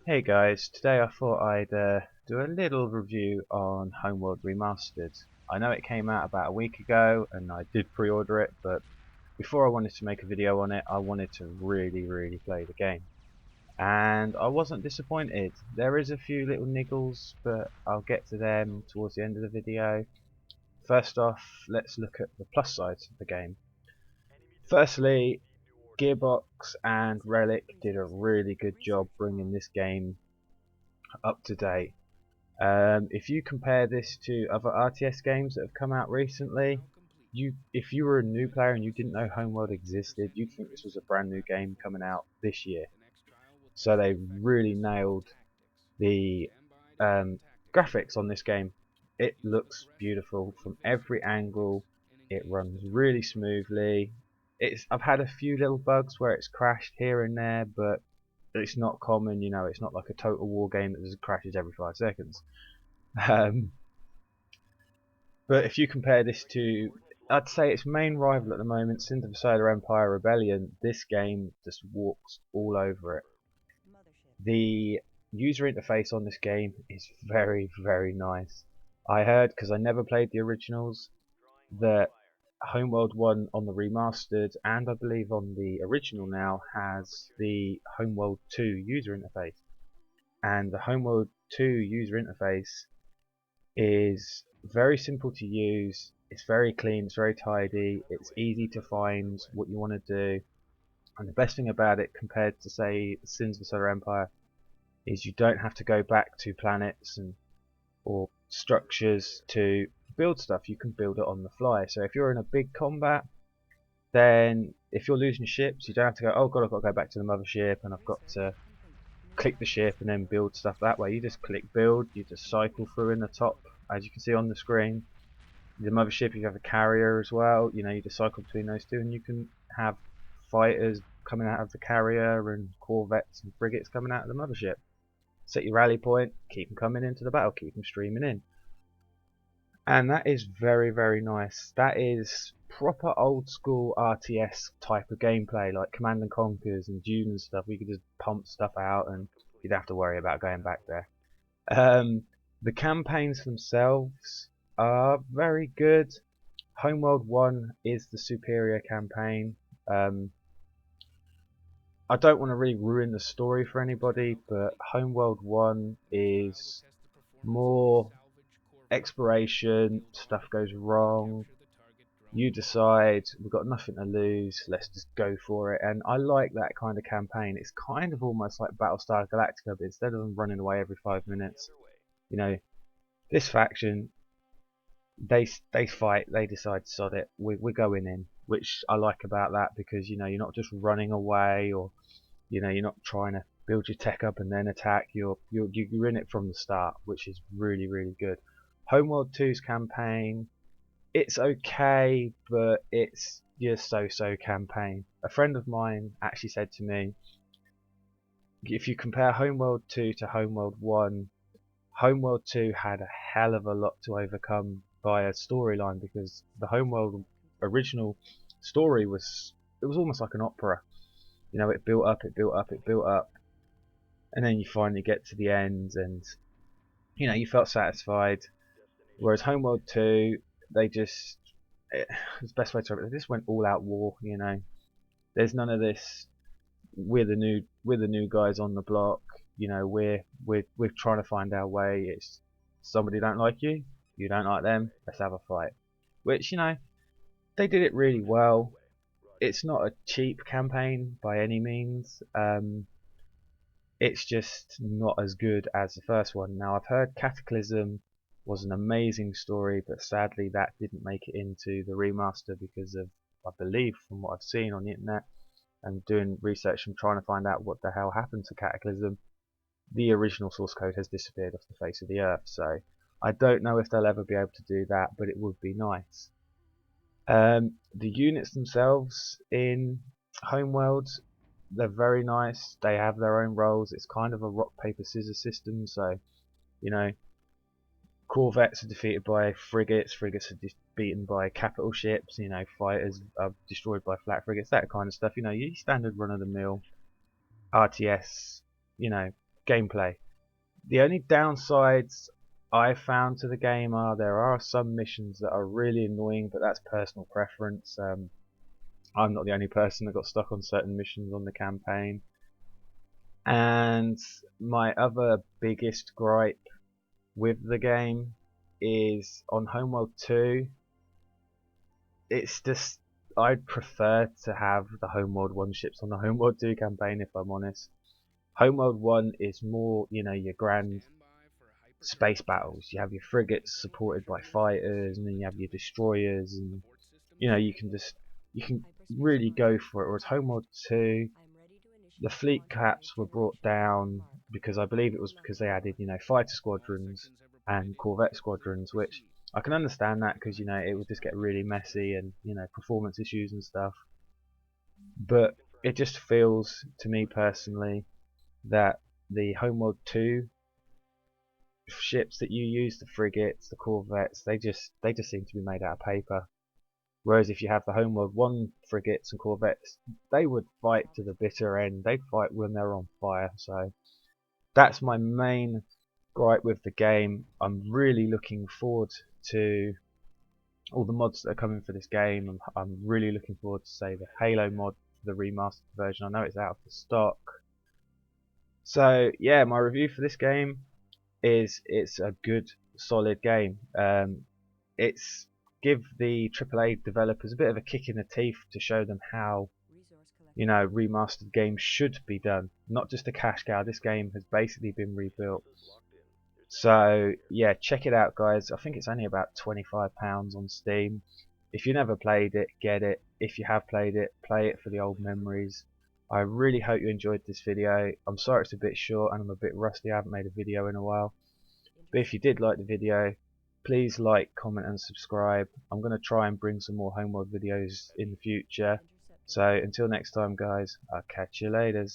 Hey guys, today I thought I'd do a little review on HomeWorld Remastered. I know it came out about a week ago and I did pre-order it, but before I wanted to make a video on it, I wanted to really play the game. And I wasn't disappointed. There is a few little niggles, but I'll get to them towards the end of the video. First off, let's look at the plus sides of the game. Firstly, Gearbox and Relic did a really good job bringing this game up to date. If you compare this to other RTS games that have come out recently, if you were a new player and you didn't know HomeWorld existed, you'd think this was a brand new game coming out this year. So they really nailed the graphics on this game. It looks beautiful from every angle. It runs really smoothly. I've had a few little bugs where it's crashed here and there, but it's not common. It's not like a Total War game that just crashes every 5 seconds. Um, But if you compare this to, I'd say its main rival at the moment, Sins of the Solar Empire Rebellion, this game just walks all over it. The user interface on this game is very nice. I heard, because I never played the originals, that HomeWorld 1 on the remastered and I believe on the original now has the HomeWorld 2 user interface. And the HomeWorld 2 user interface is very simple to use. It's very clean, it's very tidy, it's easy to find what you want to do. And the best thing about it compared to say Sins of the Solar Empire is you don't have to go back to planets or structures to build stuff. You can build it on the fly. So if you're in a big combat, then if you're losing ships, you don't have to go, oh god, I've got to go back to the mothership and I've got to click the ship and then build stuff that way. You just click build, you just cycle through in the top, as you can see on the screen. The mothership, you have a carrier as well. You just cycle between those two and you can have fighters coming out of the carrier and corvettes and frigates coming out of the mothership. Set your rally point, keep them coming into the battle, keep them streaming in. And that is very nice. That is proper old school RTS type of gameplay, like Command and Conquers and Dune and stuff. We could just pump stuff out and you'd have to worry about going back there. The campaigns themselves are very good. HomeWorld 1 is the superior campaign. I don't want to really ruin the story for anybody, but HomeWorld 1 is more exploration, stuff goes wrong, you decide we've got nothing to lose, let's just go for it. And I like that kind of campaign. It's kind of almost like Battlestar Galactica, but instead of them running away every 5 minutes, this faction, they fight, they decide sod it, we're going in, which I like about that, because you're not just running away, or you're not trying to build your tech up and then attack. You're in it from the start, which is really good. HomeWorld 2's campaign, it's okay, but it's your so-so campaign. A friend of mine actually said to me, if you compare HomeWorld 2 to HomeWorld 1, HomeWorld 2 had a hell of a lot to overcome via storyline, because the HomeWorld original story was almost like an opera. It built up, it built up, it built up, and then you finally get to the end, and you felt satisfied. Whereas HomeWorld 2, they just it's the best way to, they just went all out war. There's none of this. We're the new guys on the block. We're trying to find our way. It's somebody don't like you, you don't like them. Let's have a fight. Which they did it really well. It's not a cheap campaign by any means. It's just not as good as the first one. Now I've heard Cataclysm was an amazing story, but sadly that didn't make it into the remaster because of, I believe from what I've seen on the internet and doing research and trying to find out what the hell happened to Cataclysm, the original source code has disappeared off the face of the earth. So I don't know if they'll ever be able to do that, but it would be nice. The units themselves in HomeWorld, they're very nice. They have their own roles. It's kind of a rock paper scissors system. So corvettes are defeated by frigates. Frigates are beaten by capital ships. Fighters are destroyed by flat frigates. That kind of stuff. Your standard run of the mill RTS gameplay. The only downsides I found to the game are there are some missions that are really annoying, but that's personal preference. I'm not the only person that got stuck on certain missions on the campaign. And my other biggest gripe with the game is on HomeWorld 2. It's just I'd prefer to have the HomeWorld 1 ships on the HomeWorld 2 campaign, if I'm honest. HomeWorld 1 is more, your grand space battles. You have your frigates supported by fighters, and then you have your destroyers, and you can really go for it. Whereas HomeWorld 2, the fleet caps were brought down because I believe it was because they added, fighter squadrons and corvette squadrons, which I can understand that because it would just get really messy and performance issues and stuff. But it just feels to me personally that the HomeWorld 2 ships that you use, the frigates, the corvettes, they just seem to be made out of paper. Whereas if you have the HomeWorld 1 frigates and corvettes, they would fight to the bitter end. They'd fight when they're on fire. So that's my main gripe with the game. I'm really looking forward to all the mods that are coming for this game. I'm really looking forward to, say, the Halo mod, the remastered version. I know it's out of the stock. So yeah, my review for this game is it's a good, solid game. It's give the AAA developers a bit of a kick in the teeth to show them how remastered games should be done, not just a cash cow. This game has basically been rebuilt. So yeah, check it out, guys. I think it's only about £25 on Steam. If you never played it, get it. If you have played it, play it for the old memories. I really hope you enjoyed this video. I'm sorry it's a bit short and I'm a bit rusty. I haven't made a video in a while. But if you did like the video, please like, comment and subscribe. I'm going to try and bring some more HomeWorld videos in the future. So until next time, guys, I'll catch you later.